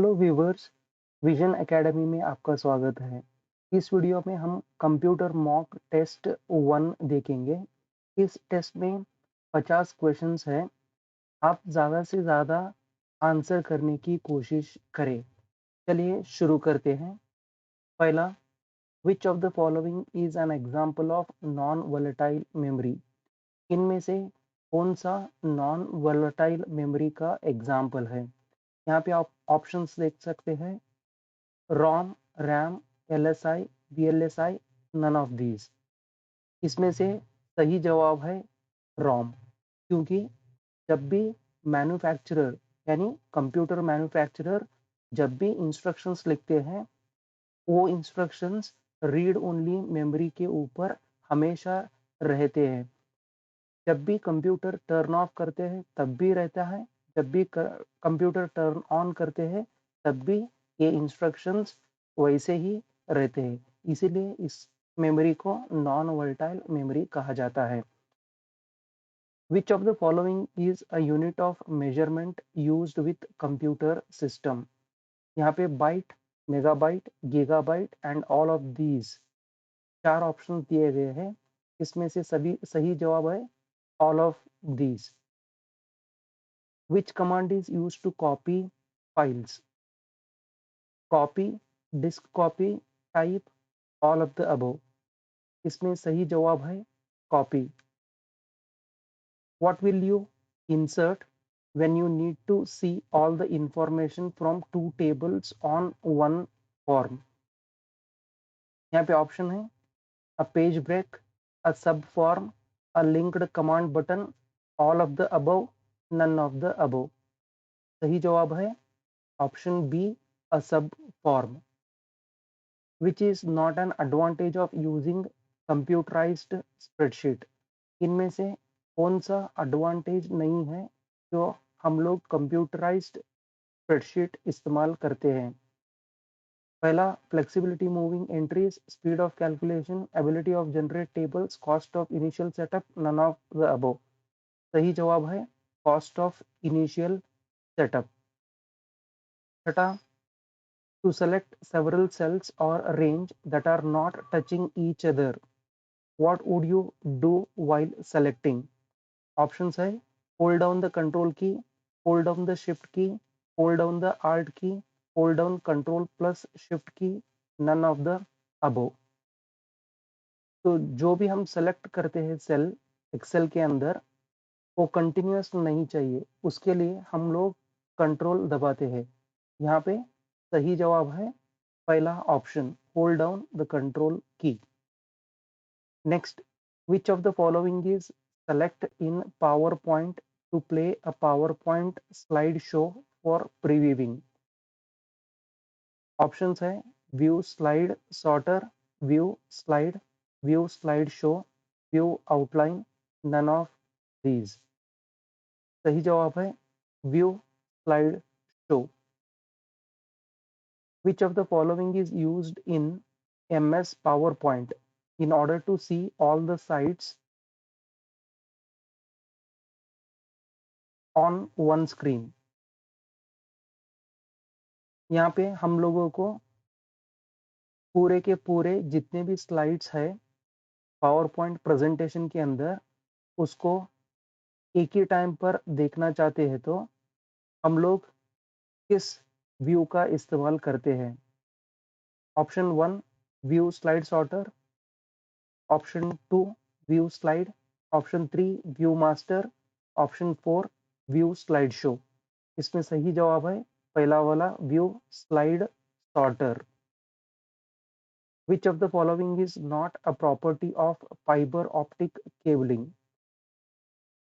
Hello viewers, vision academy में आपका स्वागत है। इस वीडियो में हम कंप्यूटर मॉक टेस्ट 1 देखेंगे। इस टेस्ट में 50 क्वेश्चंस हैं। आप ज़्यादा से ज़्यादा आंसर करने की कोशिश करें। चलिए शुरू करते हैं। पहला, which of the following is an example of non volatile memory? इनमें से कौन सा नॉन वोलेटाइल मेमोरी का एग्जाम्पल है? यहाँ पे आप ऑप्शंस देख सकते हैं। ROM, RAM, LSI, VLSI, none of these. इसमें से सही जवाब है रोम, क्योंकि जब भी मैन्युफैक्चरर यानी कंप्यूटर मैन्युफैक्चरर जब भी इंस्ट्रक्शंस लिखते हैं, वो इंस्ट्रक्शंस रीड ओनली मेमोरी के ऊपर हमेशा रहते हैं। जब भी कंप्यूटर टर्न ऑफ करते हैं तब भी रहता है, जब भी कंप्यूटर टर्न ऑन करते हैं तब भी ये इंस्ट्रक्शंस वैसे ही रहते हैं। इसीलिए इस मेमोरी को नॉन वोलेटाइल मेमोरी कहा जाता है। Which of the following is a unit of measurement used with computer system? यहाँ पे byte, megabyte, gigabyte and all of these 4 option दिए गए हैं। इसमें से सभी सही जवाब है all of these. Which command is used to copy files? Copy, disk copy, type, all of the above. इसमें सही जवाब है copy. What will you insert when you need to see all the information from 2 tables on one form? यहाँ पे option है a page break, a subform, a linked command button, all of the above, none of the above. सही जवाब है option B, a subform. Which is not an advantage of using computerized spreadsheet? इनमें से कौन सा advantage नहीं है जो हम लोग कंप्यूटराइज्ड स्प्रेडशीट इस्तेमाल करते हैं? पहला, flexibility moving entries, speed of calculation, ability of generate tables, cost of initial setup, none of the above. सही जवाब है कॉस्ट ऑफ इनिशियल सेटअप। छठा, to select several cells or range that are not touching each other, what would you do while selecting? Options है hold down the control key, hold down the shift key, hold down the alt key, hold down control plus shift key, none of the above. तो जो भी हम select करते हैं cell Excel के अंदर, वो कंटिन्यूअस नहीं चाहिए, उसके लिए हम लोग कंट्रोल दबाते हैं। यहाँ पे सही जवाब है पहला option, hold down the control key. Next, which of the following is select in PowerPoint to play a PowerPoint slide show for previewing? Options है view slide sorter, view slide, view slide show, view outline, none of these. सही जवाब है view slide show. Which of the following is used in MS PowerPoint in order to see all the sites on one screen? यहाँ पे हम लोगों को पूरे के पूरे जितने भी स्लाइड्स है पावर पॉइंट प्रेजेंटेशन के अंदर, उसको एक ही टाइम पर देखना चाहते हैं तो हम लोग किस व्यू का इस्तेमाल करते हैं? Option 1, view slide sorter, option 2, view slide, option 3, view master, option 4, view slide show. इसमें सही जवाब है पहला वाला view slide sorter. Which of the following is not a property of fibre optic cabling?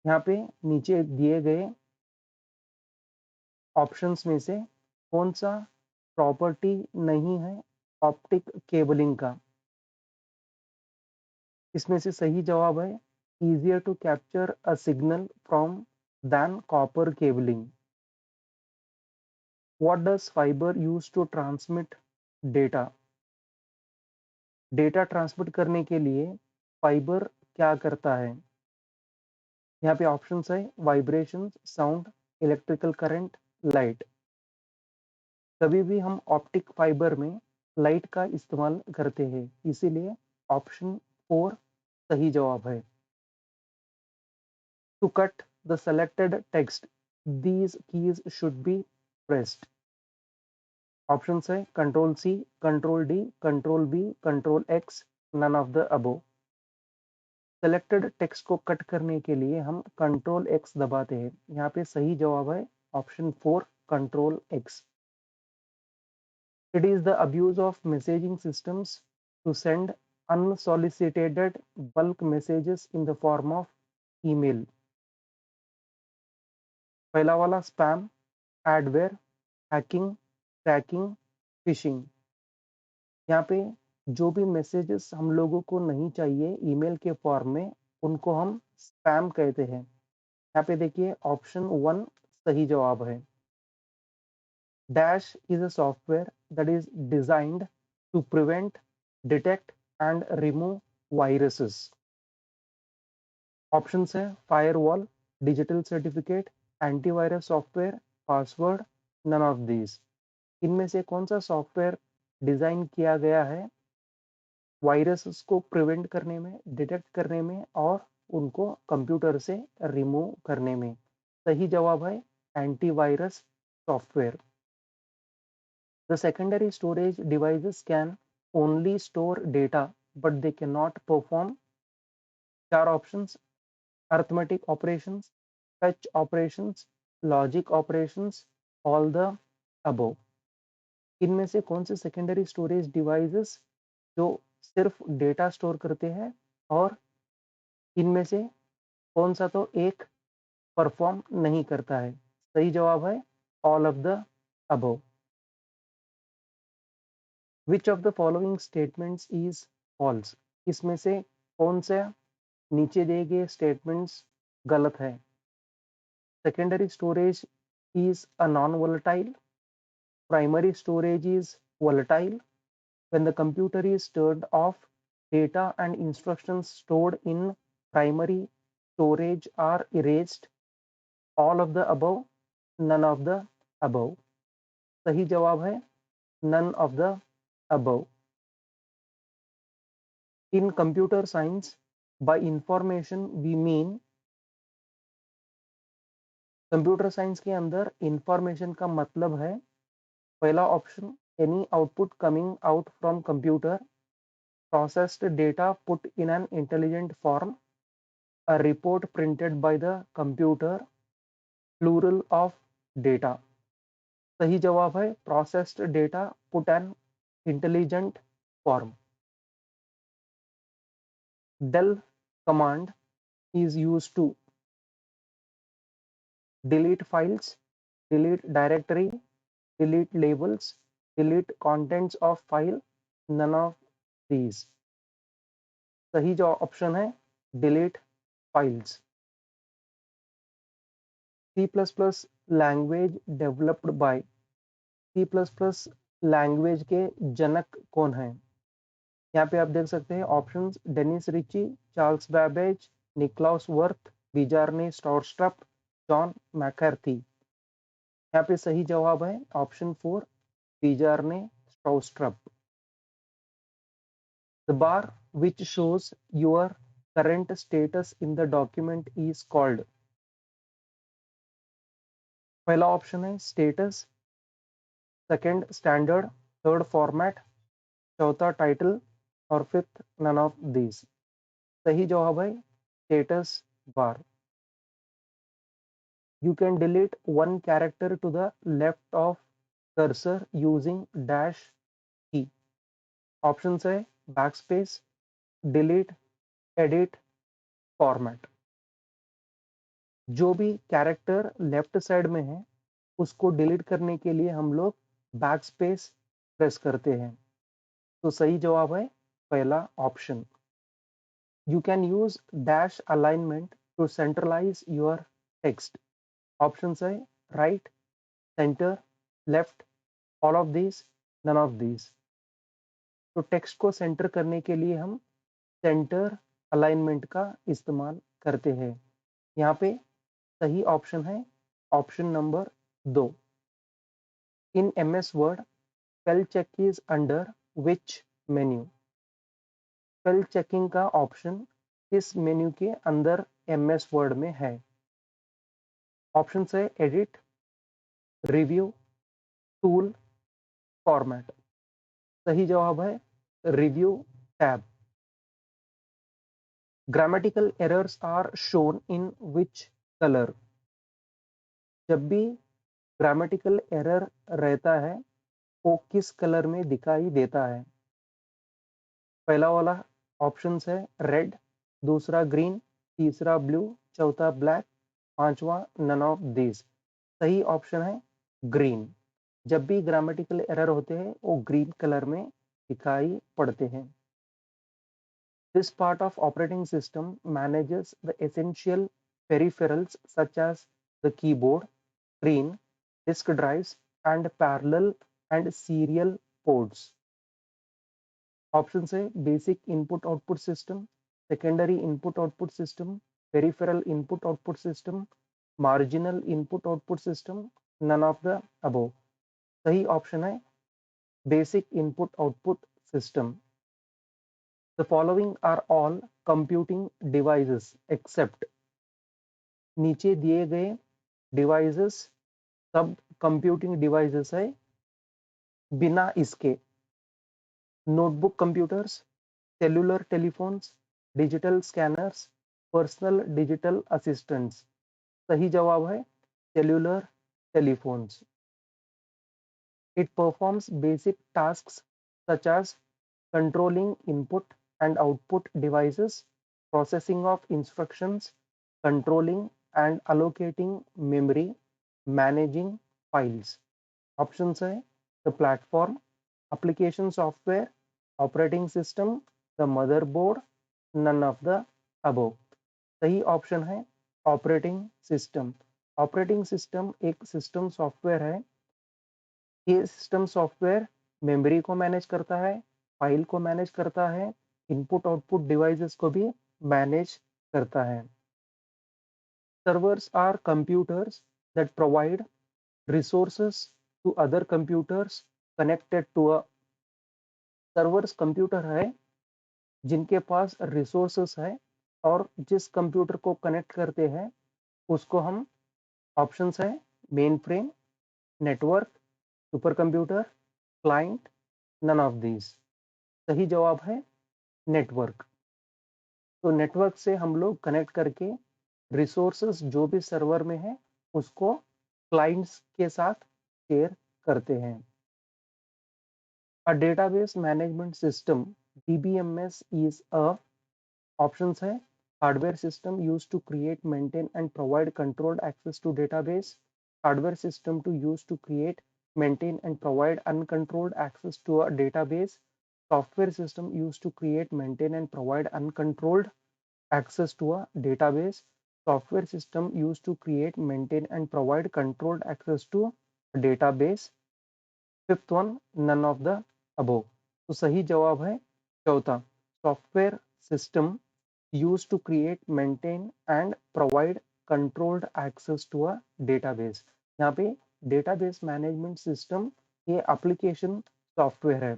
यहाँ पे नीचे दिए गए ऑप्शंस में से कौन सा प्रॉपर्टी नहीं है ऑप्टिक केबलिंग का? इसमें से सही जवाब है easier to capture a signal from than copper cabling. What does fiber use to transmit data? Data transmit करने के लिए फाइबर क्या करता है? यहाँ पे ऑप्शंस है vibration, sound, electrical current, light. कभी भी हम ऑप्टिक फाइबर में लाइट का इस्तेमाल करते हैं, इसीलिए ऑप्शन 4 सही जवाब है। To cut the selected text these keys should be pressed. Option है control C, control D, control B, control X, none of the above. Selected text को कट करने के लिए हम कंट्रोल एक्स दबाते हैं। यहाँ पे सही जवाब है option 4 control x. It is the abuse of messaging systems to send unsolicited bulk messages in the form of email. पहला वाला spam, adware, hacking, tracking, phishing. यहाँ पे जो भी मैसेजेस हम लोगों को नहीं चाहिए ईमेल के फॉर्म में, उनको हम स्पैम कहते हैं। यहाँ पे देखिए ऑप्शन 1 सही जवाब है। Dash is a software that is designed to prevent, detect and remove viruses. Options है firewall, digital certificate, antivirus software, password, none of these. इनमें से कौन सा सॉफ्टवेयर डिजाइन किया गया है वायरसेस को प्रिवेंट करने में, डिटेक्ट करने में और उनको कंप्यूटर से रिमूव करने में? सही जवाब है antivirus software. The secondary storage devices can only store data, but they cannot perform 4 options: arithmetic operations, fetch operations, logic operations, all the above. इनमें से कौन से सेकेंडरी स्टोरेज डिवाइसेस जो सिर्फ डेटा स्टोर करते हैं और इनमें से कौन सा तो एक परफॉर्म नहीं करता है? सही जवाब है all of the above. Which of the following statements is false? इसमें से कौन सा नीचे दिए गए स्टेटमेंट्स गलत है? Secondary storage is a non volatile, primary storage is volatile, when the computer is turned off, data and instructions stored in primary storage are erased, all of the above, none of the above। सही जवाब है none of the above। In computer science, by information we mean, computer science के अंदर information का मतलब है, पहला option any output coming out from computer, processed data put in an intelligent form, a report printed by the computer, plural of data। सही जवाब है processed data put an intelligent form। del command is used to delete files, delete directory, delete labels, delete contents of file, none of these। सही जो option है delete files। C++ language developed by, C++ language के जनक कौन है? यहाँ पे आप देख सकते हैं options Dennis Ritchie, Charles Babbage, Niklaus Wirth, Bjarne Stroustrup, John McCarthy. यहाँ पे सही जवाब है option 4 Bjarne Stroustrup. The bar which shows your current status in the document is called. पहला ऑप्शन है status, second standard, third format, चौथा title और fifth none of these. सही जवाब है status bar. You can delete one character to the left of cursor using dash key। Option है backspace, delete, edit, format। जो भी character left side में है उसको डिलीट करने के लिए हम लोग बैकस्पेस प्रेस करते हैं। तो सही जवाब है पहला option. You can use dash alignment to centralize your text। Option है right, centre, left, all of these, none of these. तो टेक्स्ट को सेंटर करने के लिए हम सेंटर अलाइनमेंट का इस्तेमाल करते हैं। यहाँ पे सही ऑप्शन है option number 2। In MS Word, spell check is under which menu? Spell checking का ऑप्शन इस मेन्यू के अंदर MS वर्ड में है। ऑप्शन है एडिट, रिव्यू, टूल, फॉर्मेट। सही जवाब है review tab. Grammatical errors are shown in which colour? जब भी ग्रामेटिकल एरर रहता है वो किस कलर में दिखाई देता है? पहला वाला ऑप्शन है रेड, दूसरा ग्रीन, तीसरा ब्लू, चौथा ब्लैक, पांचवा नन ऑफ दिस। सही ऑप्शन है ग्रीन। जब भी ग्रामेटिकल एरर होते हैं वो ग्रीन कलर में दिखाई पड़ते हैं। This part of operating system manages the essential peripherals such as the keyboard, screen, disk drives, and parallel and serial ports. Options है basic input output system, secondary input output system, peripheral input output system, marginal input output system, none of the above. सही option है basic input output system. The following are all computing devices except नीचे दिए गए devices सब computing devices है बिना इसके notebook computers, cellular telephones, digital scanners, personal digital assistants. सही जवाब है cellular telephones. It performs basic tasks such as controlling input and output devices, processing of instructions, controlling and allocating memory, managing files. Options है the platform, application software, operating system, the motherboard, none of the above. सही option है operating system. Operating system एक system software है। ये system software memory को manage करता है, file को मैनेज करता है, इनपुट आउटपुट डिवाइसेस को भी मैनेज करता है। Servers are computers that provide resources to other computers connected to a. Servers computer है जिनके पास रिसोर्सेस है और जिस कंप्यूटर को कनेक्ट करते हैं उसको हम ऑप्शंस है mainframe, network, supercomputer, client, none of these. सही जवाब है नेटवर्क। तो नेटवर्क से हम लोग कनेक्ट करके रिसोर्सेस जो भी सर्वर में है उसको क्लाइंट्स के साथ शेयर करते हैं। A database management system DBMS is a options है hardware system used to create, maintain and provide controlled access to database, hardware system to use to create, maintain and provide uncontrolled access to a database, software system used to create, maintain and provide uncontrolled access to a database, software system used to create, maintain and provide controlled access to a database. Fifth one, none of the above. तो सही जवाब है चौथा, software system used to create, maintain and provide controlled access to a database. यहाँ पे database management system ये application software है।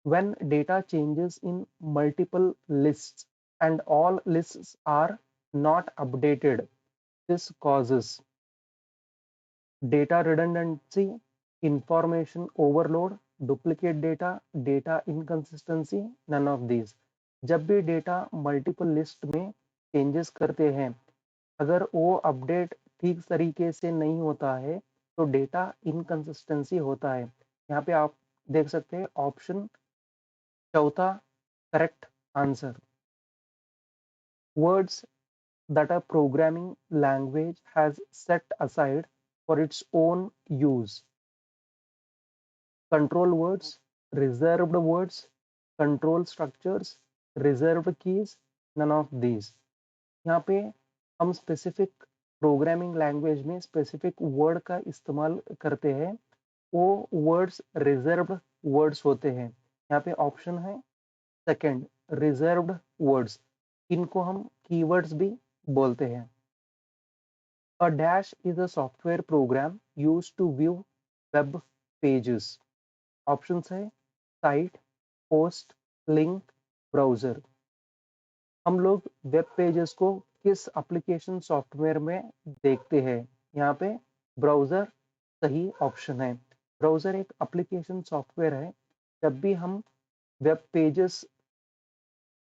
When data changes in multiple lists and all lists are not updated, this causes data redundancy, information overload, duplicate data, data inconsistency, none of these. जब भी data multiple list में changes करते हैं अगर वो update ठीक तरीके से नहीं होता है तो डेटा इनकंसिस्टेंसी होता है। यहाँ पे आप देख सकते हैं ऑप्शन चौथा correct answer. Words that a programming language has set aside for its own use. Control words, reserved words, control structures, reserved keys, none of these. यहाँ पे हम स्पेसिफिक प्रोग्रामिंग लैंग्वेज में स्पेसिफिक वर्ड का इस्तेमाल करते हैं वो वर्ड्स रिजर्व्ड वर्ड्स होते हैं। यहाँ पे ऑप्शन है सेकंड रिजर्व्ड वर्ड्स, इनको हम कीवर्ड्स भी बोलते हैं। A dash is a software program used to view web pages. Options है साइट, पोस्ट, लिंक, ब्राउजर। हम लोग वेब पेजेस को किस एप्लीकेशन सॉफ्टवेयर में देखते हैं? यहाँ पे ब्राउजर सही ऑप्शन है। ब्राउजर एक एप्लीकेशन सॉफ्टवेयर है। जब भी हम वेब पेजेस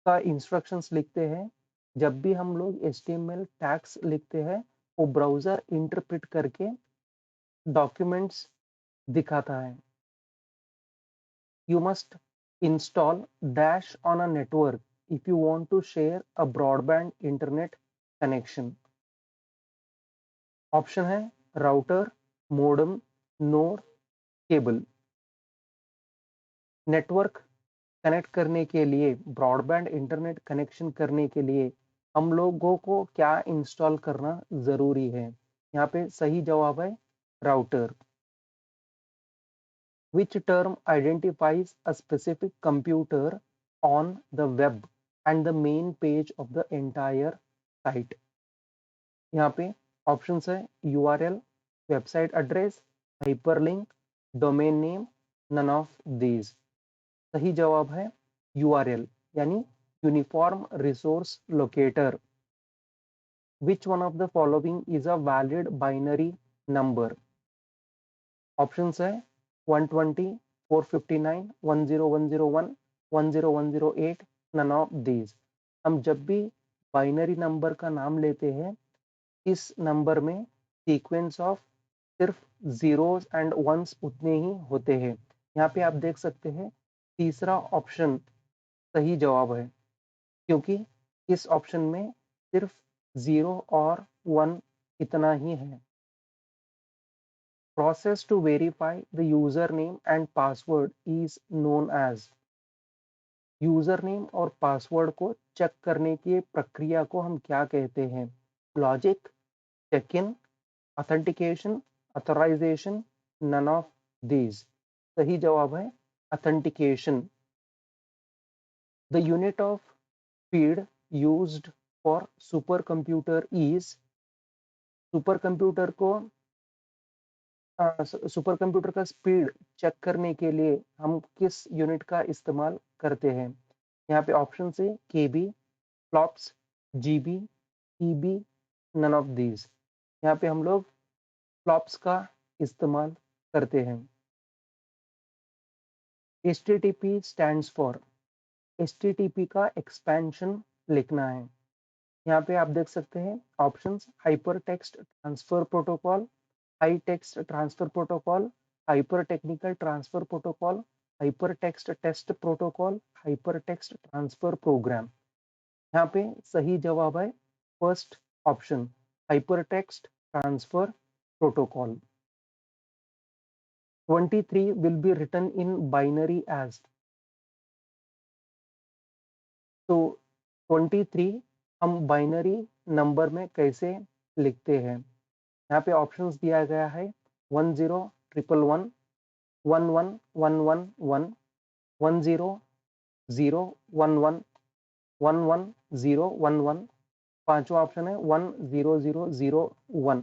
का इंस्ट्रक्शंस लिखते हैं, जब भी हम लोग HTML टैग्स लिखते हैं, वो ब्राउजर इंटरप्रेट करके डॉक्यूमेंट्स दिखाता है। You must install Dash on a network if you want to share a broadband internet connection. Option है router, modem, node, cable. Network connect करने के लिए, ब्रॉडबैंड इंटरनेट कनेक्शन करने के लिए हम लोगों को क्या इंस्टॉल करना जरूरी है? यहाँ पे सही जवाब है router. Which term identifies a specific computer on the web and the main page of the entire site? यहाँ पे ऑप्शंस है URL, website address, hyperlink, domain name, none of these. सही जवाब है URL यानी uniform resource locator. Which one of the following is a valid binary number? Options है 120, 459, 10101, 10108, none of these. हम जब भी बाइनरी नंबर का नाम लेते हैं, इस नंबर में सीक्वेंस ऑफ सिर्फ जीरोस एंड वंस उतने ही होते हैं। यहाँ पे आप देख सकते हैं तीसरा ऑप्शन सही जवाब है, क्योंकि इस ऑप्शन में सिर्फ 0 और 1 इतना ही है। Process to verify the username and password is known as। Username और पासवर्ड को चेक करने की प्रक्रिया को हम क्या कहते हैं? Logic, check in, authentication, authorisation, none of these. सही जवाब है authentication. The unit of speed used for supercomputer is. Supercomputer को सुपर कंप्यूटर का स्पीड चेक करने के लिए हम किस यूनिट का इस्तेमाल करते हैं? यहाँ पे ऑप्शन से KB, flops, GB, EB, none of these. यहाँ पे हम लोग फ्लॉप्स का इस्तेमाल करते हैं। HTTP stands for. HTTP का एक्सपेंशन लिखना है। यहाँ पे आप देख सकते हैं options hypertext transfer protocol, high text transfer protocol, hyper technical transfer protocol, hypertext test protocol, hypertext transfer program. यहाँ पे सही जवाब है first option, hypertext transfer protocol. 23 will be written in binary as। तो 23 हम binary number में कैसे लिखते हैं? यहाँ पे ऑप्शंस दिया गया है 101111, 11111, 10011, 11011। पांचवा ऑप्शन है 10001।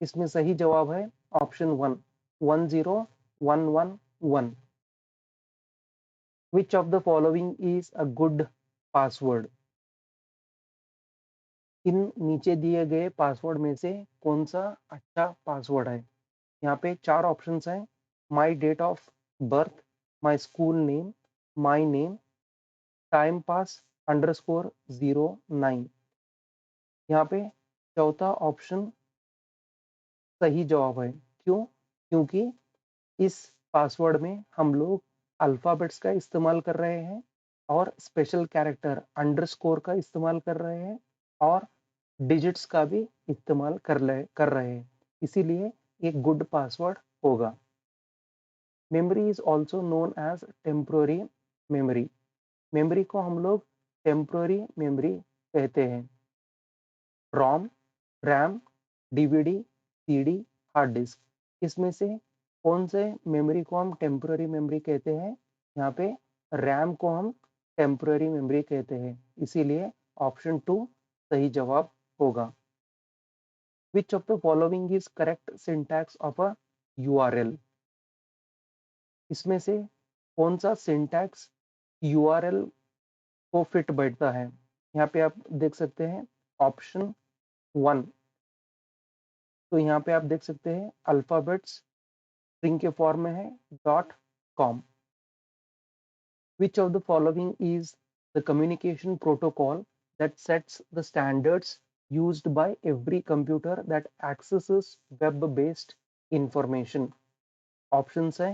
इसमें सही जवाब है option 1, 10111। Which of the following is a good password? इन नीचे दिए गए पासवर्ड में से कौन सा अच्छा पासवर्ड है? यहाँ पे 4 ऑप्शंस हैं, my date of birth, my school name, my name, time pass underscore 09। यहाँ पे चौथा ऑप्शन सही जवाब है। क्यों? क्योंकि इस पासवर्ड में हम लोग अल्फाबेट्स का इस्तेमाल कर रहे हैं और स्पेशल कैरेक्टर अंडरस्कोर का इस्तेमाल कर रहे हैं और डिजिट्स का भी इस्तेमाल कर रहे हैं, इसीलिए एक गुड पासवर्ड होगा। Memory is also known as temporary memory. Memory को हम लोग टेम्पोररी मेमोरी कहते हैं। ROM, RAM, DVD, CD, hard disk, इसमें से कौन से मेमोरी को हम टेम्पोररी मेमोरी कहते हैं? यहाँ पे रैम को हम टेम्पोररी मेमोरी कहते हैं, इसीलिए ऑप्शन 2 सही जवाब होगा। विच of the following is correct syntax of a URL? इसमें से कौन सा सिंटैक्स URL को फिट बैठता है? यहाँ पे आप देख सकते हैं ऑप्शन 1, तो यहाँ पे आप देख सकते हैं अल्फाबेट्स स्ट्रिंग के फॉर्म में है .com. Which of the following is the communication protocol that sets the standards used by every computer that accesses web-based information? Options है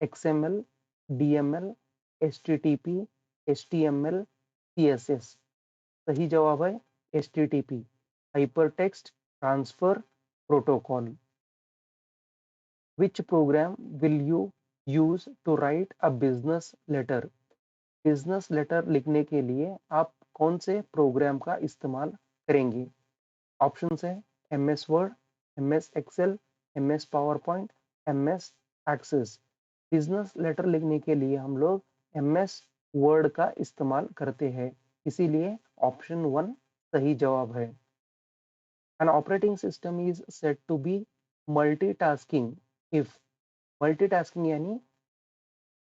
XML, DML, HTTP, HTML, CSS. सही जवाब है HTTP, Hypertext Transfer Protocol. Which program will you use to write a business letter? Business letter लिखने के लिए आप कौन से प्रोग्राम का इस्तेमाल करेंगे? ऑप्शंस है MS Word, MS Excel, MS PowerPoint, MS Access. Business letter लिखने के लिए हम लोग MS वर्ड का इस्तेमाल करते हैं, इसीलिए ऑप्शन 1 सही जवाब है. An operating system is said to be multitasking if multitasking यानी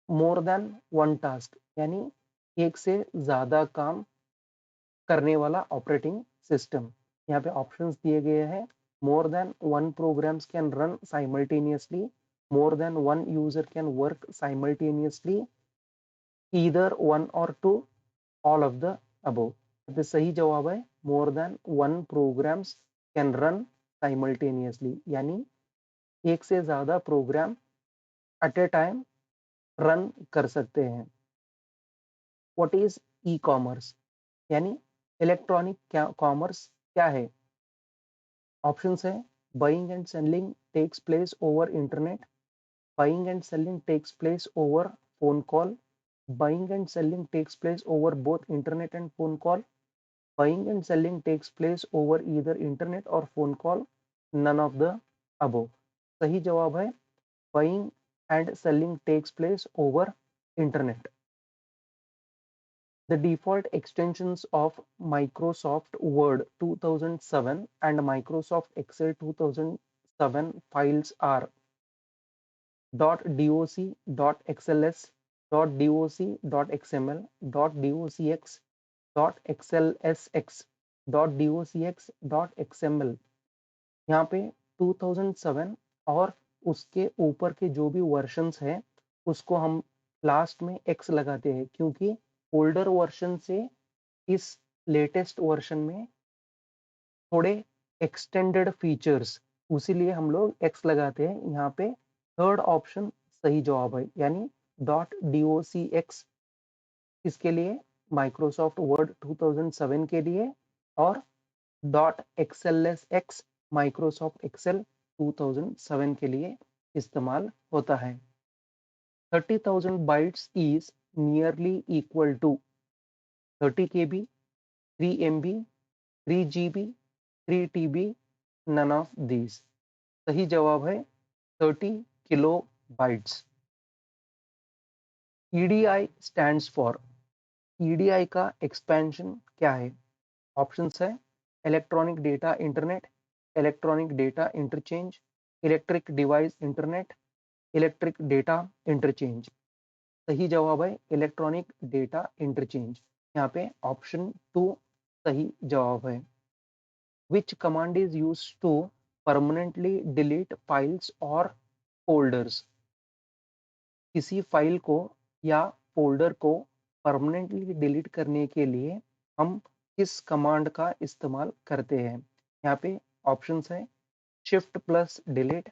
मोर देन वन टास्क, यानी एक से ज्यादा काम करने वाला ऑपरेटिंग सिस्टम. यहाँ पे ऑप्शंस दिए गए हैं. More than one programs can run simultaneously, more than one user can work simultaneously, either one or two, all of the above. तो सही जवाब है more than one programs can run simultaneously, यानी एक से ज्यादा program at a time run कर सकते हैं. व्हाट इज ई कॉमर्स, यानी इलेक्ट्रॉनिक कॉमर्स क्या है? ऑप्शंस है buying and selling takes place over internet, buying and selling takes place over phone call, buying and selling takes place over both internet and phone call, buying and selling takes place over either internet or phone call, none of the above. सही जवाब है buying and selling takes place over internet. The default extensions of Microsoft Word 2007 and Microsoft Excel 2007 files are .doc, .xls, .doc, .xml, .docx, .xlsx, .docx, .xml. यहाँ पे 2007 और उसके ऊपर के जो भी वर्जन्स है उसको हम लास्ट में X लगाते हैं, क्योंकि ओल्डर वर्जन से इस लेटेस्ट वर्जन में थोड़े एक्सटेंडेड फीचर्स, उसीलिए हम लोग X लगाते हैं. यहाँ पे थर्ड ऑप्शन सही जवाब है, यानी .docx इसके लिए, माइक्रोसॉफ्ट वर्ड 2007 के लिए, और .xlsx माइक्रोसॉफ्ट एक्सेल 2007 के लिए इस्तेमाल होता है. 30,000 bytes is nearly equal to 30 KB, 3 MB, 3 GB, 3 TB, none of these. सही जवाब है 30 kilobytes. EDI stands for, EDI का एक्सपेंशन क्या है? ऑप्शंस है electronic data internet, electronic data interchange, electric device internet, electric data interchange. सही जवाब है इलेक्ट्रॉनिक डेटा इंटरचेंज. यहाँ पे ऑप्शन 2 सही जवाब है. Which command is used to permanently delete files or folders? किसी फाइल को या फोल्डर को परमानेंटली डिलीट करने के लिए हम किस कमांड का इस्तेमाल करते हैं? यहाँ पे ऑप्शंस है shift plus delete,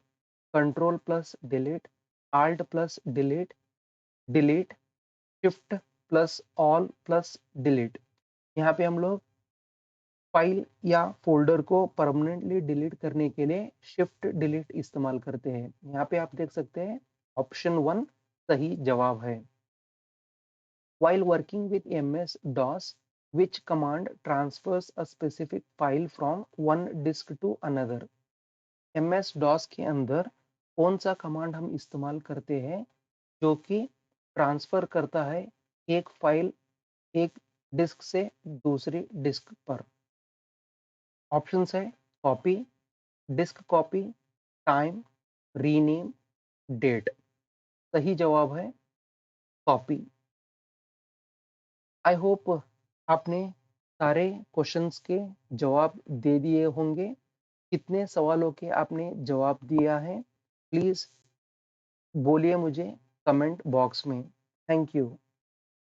control plus delete, alt plus delete, delete, shift plus all plus delete. यहाँ पे हम लोग फाइल या फोल्डर को परमानेंटली डिलीट करने के लिए शिफ्ट डिलीट इस्तेमाल करते हैं. यहाँ पे आप देख सकते हैं ऑप्शन 1 सही जवाब है. While working with MS-DOS, which command transfers a specific file from one disk to another? MS-DOS के अंदर कौन सा कमांड हम इस्तेमाल करते हैं जो कि ट्रांसफर करता है एक फाइल एक डिस्क से दूसरी डिस्क पर? ऑप्शंस है copy, disk copy, time, rename, date. सही जवाब है कॉपी। आई होप आपने सारे क्वेश्चंस के जवाब दे दिए होंगे। कितने सवालों के आपने जवाब दिया है, प्लीज बोलिए मुझे कमेंट बॉक्स में। Thank you.